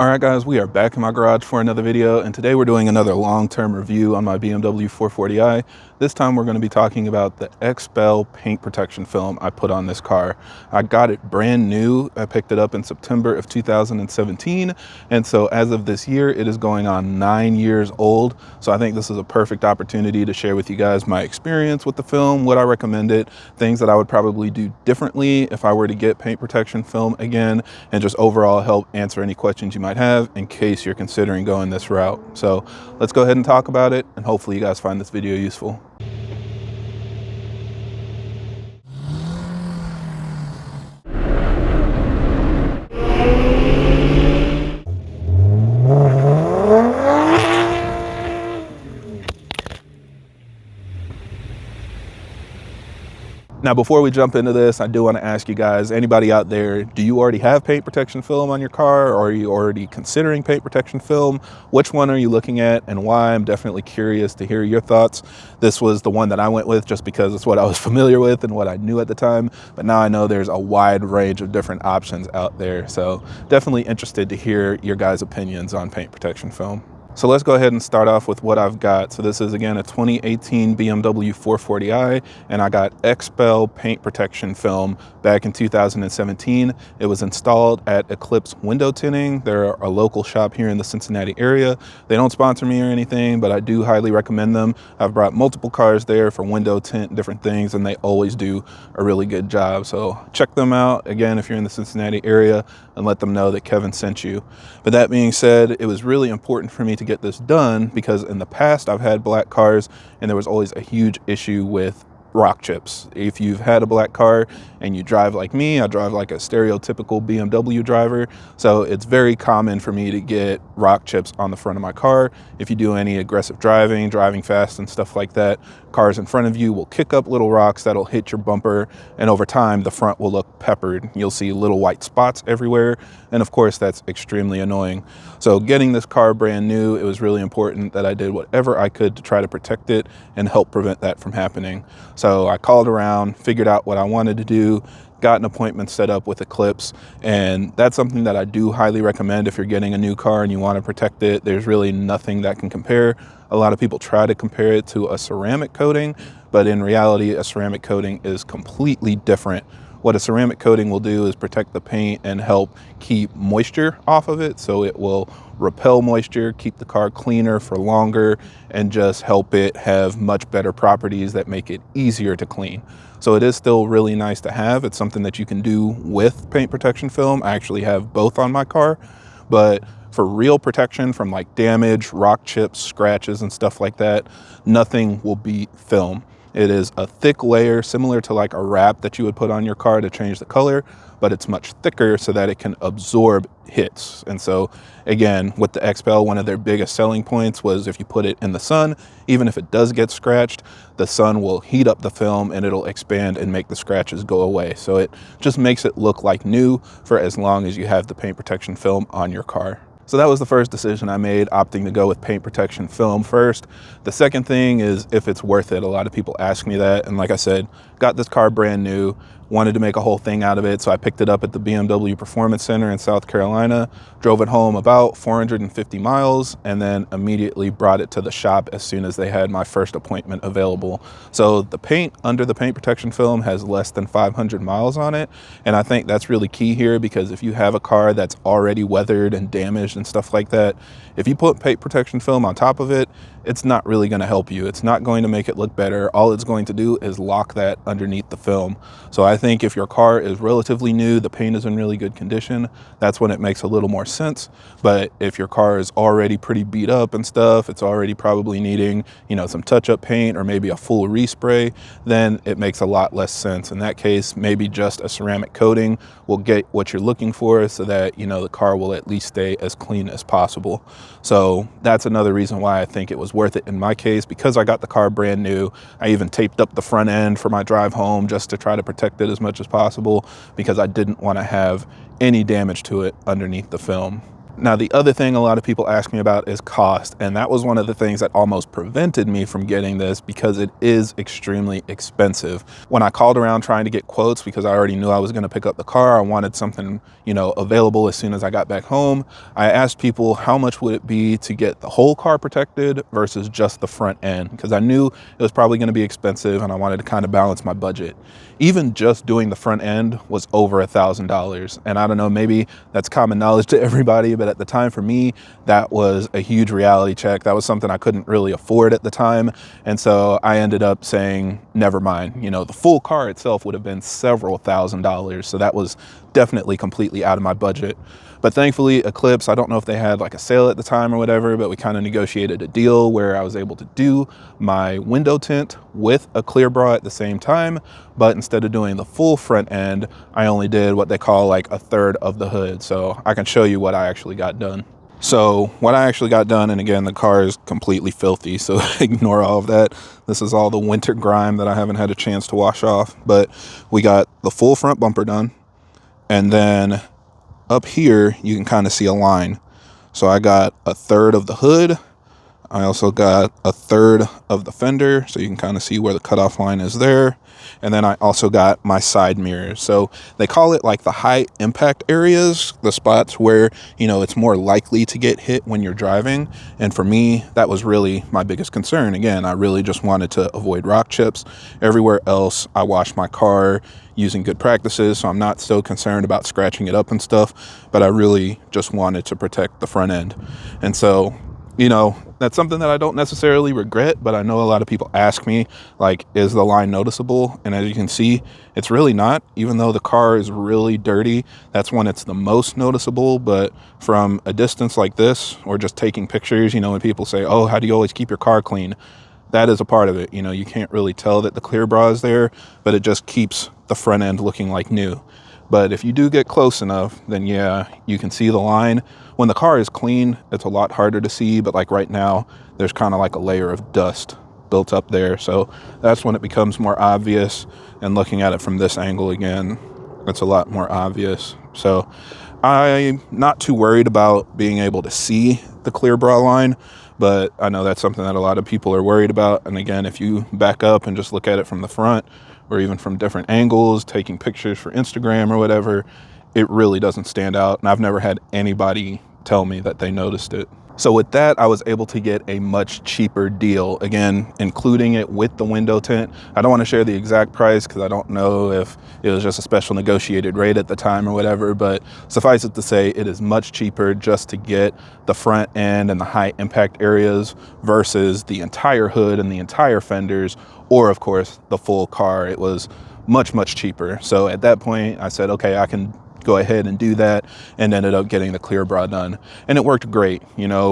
All right, guys, we are back in my garage for another video, and today we're doing another long-term review on my BMW 440i. This time we're going to be talking about the XPEL paint protection film I put on this car. I got it brand new. I picked it up in September of 2017, and so as of this year, it is going on 9 years old. So I think this is a perfect opportunity to share with you guys my experience with the film, what I recommend it, things that I would probably do differently if I were to get paint protection film again, and just overall help answer any questions you might have in case you're considering going this route. So let's go ahead and talk about it, and hopefully you guys find this video useful. Now, before we jump into this, I do want to ask you guys, anybody out there, do you already have paint protection film on your car, or are you already considering paint protection film? Which one are you looking at and why? I'm definitely curious to hear your thoughts. This was the one that I went with just because it's what I was familiar with and what I knew at the time, but now I know there's a wide range of different options out there. So definitely interested to hear your guys' opinions on paint protection film. So let's go ahead and start off with what I've got. So this is, again, a 2018 BMW 440i, and I got XPEL paint protection film back in 2017. It was installed at Eclipse Window Tinting. They're a local shop here in the Cincinnati area. They don't sponsor me or anything, but I do highly recommend them. I've brought multiple cars there for window tint, different things, and they always do a really good job. So check them out, again, if you're in the Cincinnati area, and let them know that Kevin sent you. But that being said, it was really important for me to get this done because in the past I've had black cars and there was always a huge issue with rock chips. If you've had a black car and you drive like me, I drive like a stereotypical BMW driver, so it's very common for me to get rock chips on the front of my car. If you do any aggressive driving fast and stuff like that, cars in front of you will kick up little rocks that'll hit your bumper, and over time the front will look peppered. You'll see little white spots everywhere, and of course that's extremely annoying. So getting this car brand new, it was really important that I did whatever I could to try to protect it and help prevent that from happening. So I called around, figured out what I wanted to do, got an appointment set up with Eclipse, and that's something that I do highly recommend if you're getting a new car and you want to protect it. There's really nothing that can compare. A lot of people try to compare it to a ceramic coating, but in reality, a ceramic coating is completely different. What a ceramic coating will do is protect the paint and help keep moisture off of it, so it will repel moisture, keep the car cleaner for longer, and just help it have much better properties that make it easier to clean. So it is still really nice to have. It's something that you can do with paint protection film. I actually have both on my car, but for real protection from like damage, rock chips, scratches, and stuff like that, nothing will beat film. It is a thick layer similar to like a wrap that you would put on your car to change the color, but it's much thicker so that it can absorb hits. And so again, with the XPEL, one of their biggest selling points was if you put it in the sun, even if it does get scratched, the sun will heat up the film and it'll expand and make the scratches go away. So it just makes it look like new for as long as you have the paint protection film on your car. So that was the first decision I made, opting to go with paint protection film first. The second thing is if it's worth it. A lot of people ask me that. And like I said, got this car brand new, wanted to make a whole thing out of it. So I picked it up at the BMW Performance Center in South Carolina, drove it home about 450 miles, and then immediately brought it to the shop as soon as they had my first appointment available. So the paint under the paint protection film has less than 500 miles on it. And I think that's really key here, because if you have a car that's already weathered and damaged and stuff like that, if you put paint protection film on top of it, it's not really going to help you. It's not going to make it look better. All it's going to do is lock that underneath the film. So I think if your car is relatively new, the paint is in really good condition, that's when it makes a little more sense. But if your car is already pretty beat up and stuff, it's already probably needing, some touch-up paint or maybe a full respray, then it makes a lot less sense. In that case, maybe just a ceramic coating will get what you're looking for so that, the car will at least stay as clean as possible. So that's another reason why I think it was worth it in my case, because I got the car brand new. I even taped up the front end for my drive home just to try to protect it as much as possible, because I didn't want to have any damage to it underneath the film. Now, the other thing a lot of people ask me about is cost, and that was one of the things that almost prevented me from getting this because it is extremely expensive. When I called around trying to get quotes, because I already knew I was going to pick up the car, I wanted something, available as soon as I got back home. I asked people how much would it be to get the whole car protected versus just the front end, because I knew it was probably going to be expensive and I wanted to kind of balance my budget. Even just doing the front end was over $1,000. And I don't know, maybe that's common knowledge to everybody, but at the time for me, that was a huge reality check. That was something I couldn't really afford at the time. And so I ended up saying, never mind. The full car itself would have been several $1,000s. So that was definitely completely out of my budget. But thankfully, Eclipse, I don't know if they had like a sale at the time or whatever, but we kind of negotiated a deal where I was able to do my window tint with a clear bra at the same time. But instead of doing the full front end, I only did what they call like a third of the hood. So I can show you what I actually got done. So what I actually got done, and again, the car is completely filthy, so ignore all of that. This is all the winter grime that I haven't had a chance to wash off. But we got the full front bumper done. And then up here, you can kind of see a line. So I got a third of the hood. I also got a third of the fender, so you can kind of see where the cutoff line is there. And then I also got my side mirrors. So they call it like the high impact areas, the spots where, it's more likely to get hit when you're driving. And for me, that was really my biggest concern. Again, I really just wanted to avoid rock chips. Everywhere else, I washed my car using good practices, so I'm not so concerned about scratching it up and stuff, but I really just wanted to protect the front end. And so, that's something that I don't necessarily regret, but I know a lot of people ask me, like, is the line noticeable? And as you can see, it's really not. Even though the car is really dirty, that's when it's the most noticeable. But from a distance like this, or just taking pictures, when people say, oh, how do you always keep your car clean? That is a part of it. You can't really tell that the clear bra is there, but it just keeps the front end looking like new. But if you do get close enough, then yeah, you can see the line. When the car is clean, it's a lot harder to see, but like right now, there's kind of like a layer of dust built up there. So that's when it becomes more obvious. And looking at it from this angle again, it's a lot more obvious. So I'm not too worried about being able to see the clear bra line, but I know that's something that a lot of people are worried about. And again, if you back up and just look at it from the front, or even from different angles, taking pictures for Instagram or whatever, it really doesn't stand out. And I've never had anybody tell me that they noticed it. So with that, I was able to get a much cheaper deal, again, including it with the window tint. I don't want to share the exact price because I don't know if it was just a special negotiated rate at the time or whatever, but suffice it to say, it is much cheaper just to get the front end and the high impact areas versus the entire hood and the entire fenders, or of course the full car. It was much, much cheaper. So at that point I said, okay, I can go ahead and do that, and ended up getting the clear bra done. And it worked great,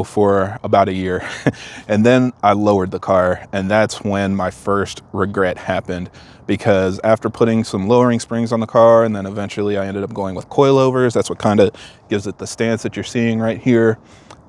for about a year. And then I lowered the car, and that's when my first regret happened, because after putting some lowering springs on the car, and then eventually I ended up going with coilovers, that's what kind of gives it the stance that you're seeing right here,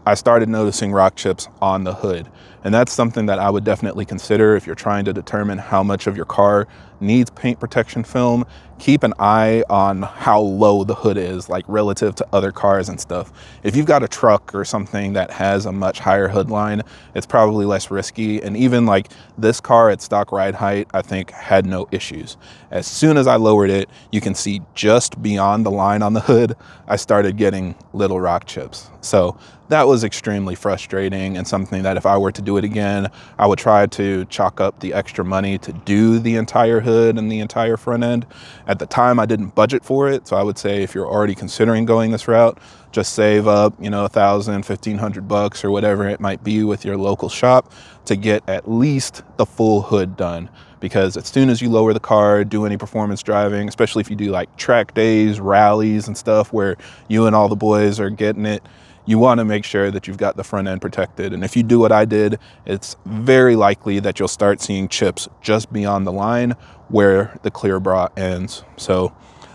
I started noticing rock chips on the hood. And that's something that I would definitely consider if you're trying to determine how much of your car needs paint protection film. Keep an eye on how low the hood is, like relative to other cars and stuff. If you've got a truck or something that has a much higher hood line, it's probably less risky. And even like this car at stock ride height, I think had no issues. As soon as I lowered it, you can see just beyond the line on the hood, I started getting little rock chips. So that was extremely frustrating, and something that if I were to do it again, I would try to chalk up the extra money to do the entire hood and the entire front end. At the time, I didn't budget for it, so I would say if you're already considering going this route, just save up, $1,000, $1,500 or whatever it might be with your local shop to get at least the full hood done. Because as soon as you lower the car, do any performance driving, especially if you do like track days, rallies and stuff where you and all the boys are getting it, you want to make sure that you've got the front end protected. And if you do what I did, it's very likely that you'll start seeing chips just beyond the line where the clear bra ends. So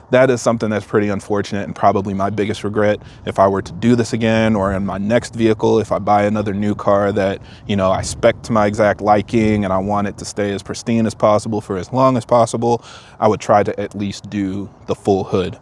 that is something that's pretty unfortunate, and probably my biggest regret if I were to do this again, or in my next vehicle, if I buy another new car that, I spec to my exact liking and I want it to stay as pristine as possible for as long as possible, I would try to at least do the full hood.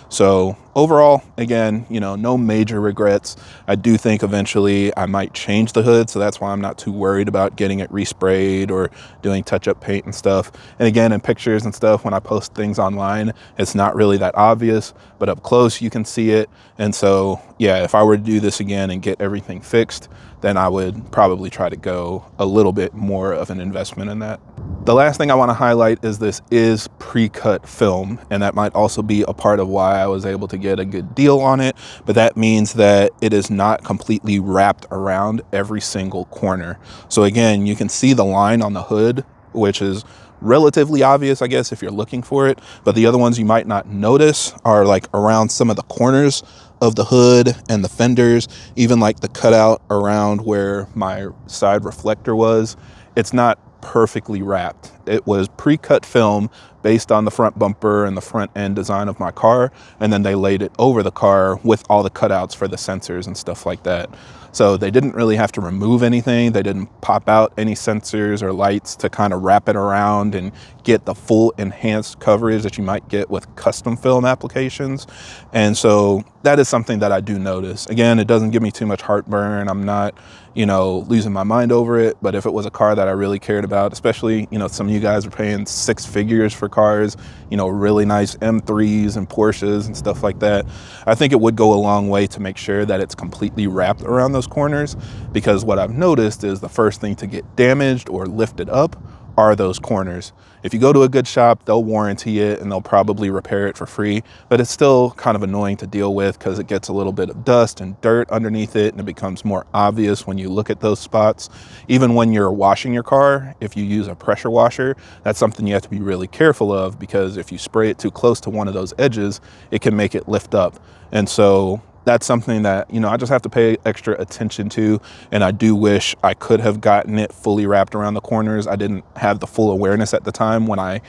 So overall, again, you know, no major regrets. I do think eventually I might change the hood, so that's why I'm not too worried about getting it resprayed or doing touch-up paint and stuff. And again, in pictures and stuff, when I post things online, it's not really that obvious, but up close you can see it. And so yeah, if I were to do this again and get everything fixed, then I would probably try to go a little bit more of an investment in that. The last thing I want to highlight is this is pre-cut film, and that might also be a part of why I was able to get a good deal on it, but that means that it is not completely wrapped around every single corner. So again, you can see the line on the hood, which is relatively obvious, I guess, if you're looking for it, but the other ones you might not notice are like around some of the corners of the hood and the fenders, even like the cutout around where my side reflector was. It's not perfectly wrapped. It was pre-cut film based on the front bumper and the front end design of my car, and then they laid it over the car with all the cutouts for the sensors and stuff like that. So they didn't really have to remove anything. They didn't pop out any sensors or lights to kind of wrap it around and get the full enhanced coverage that you might get with custom film applications. And so that is something that I do notice. Again, it doesn't give me too much heartburn. I'm not, you know, losing my mind over it. But if it was a car that I really cared about, especially, you know, some of you guys are paying 6 figures for cars, you know, really nice M3s and Porsches and stuff like that, I think it would go a long way to make sure that it's completely wrapped around those corners, because what I've noticed is the first thing to get damaged or lifted up are those corners. If you go to a good shop, they'll warranty it and they'll probably repair it for free, but it's still kind of annoying to deal with because it gets a little bit of dust and dirt underneath it, and it becomes more obvious when you look at those spots. Even when you're washing your car, if you use a pressure washer, that's something you have to be really careful of, because if you spray it too close to one of those edges, it can make it lift up. And so that's something that, you know, I just have to pay extra attention to. And I do wish I could have gotten it fully wrapped around the corners. I didn't have the full awareness at the time when I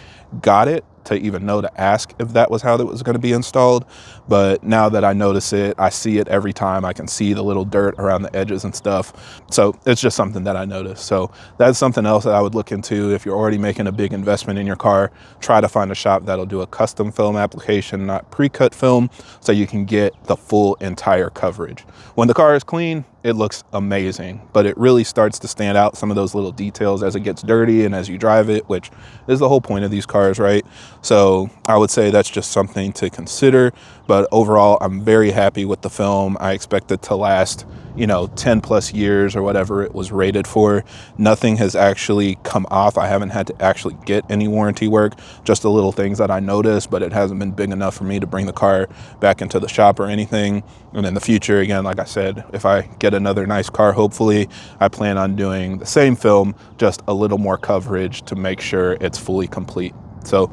got it to even know to ask if that was how it was going to be installed. But now that I notice it, I see it every time. I can see the little dirt around the edges and stuff. So it's just something that I noticed. So that's something else that I would look into. If you're already making a big investment in your car, try to find a shop that'll do a custom film application, not pre-cut film, so you can get the full entire coverage. When the car is clean, it looks amazing, but it really starts to stand out, some of those little details, as it gets dirty and as you drive it, which is the whole point of these cars, right? So I would say that's just something to consider. But overall, I'm very happy with the film. I expect it to last, you know, 10 plus years or whatever it was rated for. Nothing has actually come off. I haven't had to actually get any warranty work, just the little things that I noticed, but it hasn't been big enough for me to bring the car back into the shop or anything. And in the future, again, like I said, if I get another nice car, hopefully, I plan on doing the same film, just a little more coverage to make sure it's fully complete. So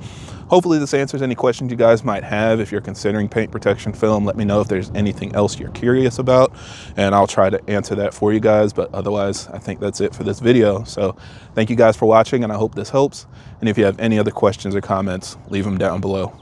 hopefully this answers any questions you guys might have. If you're considering paint protection film, let me know if there's anything else you're curious about, and I'll try to answer that for you guys. But otherwise, I think that's it for this video. So thank you guys for watching, and I hope this helps. And if you have any other questions or comments, leave them down below.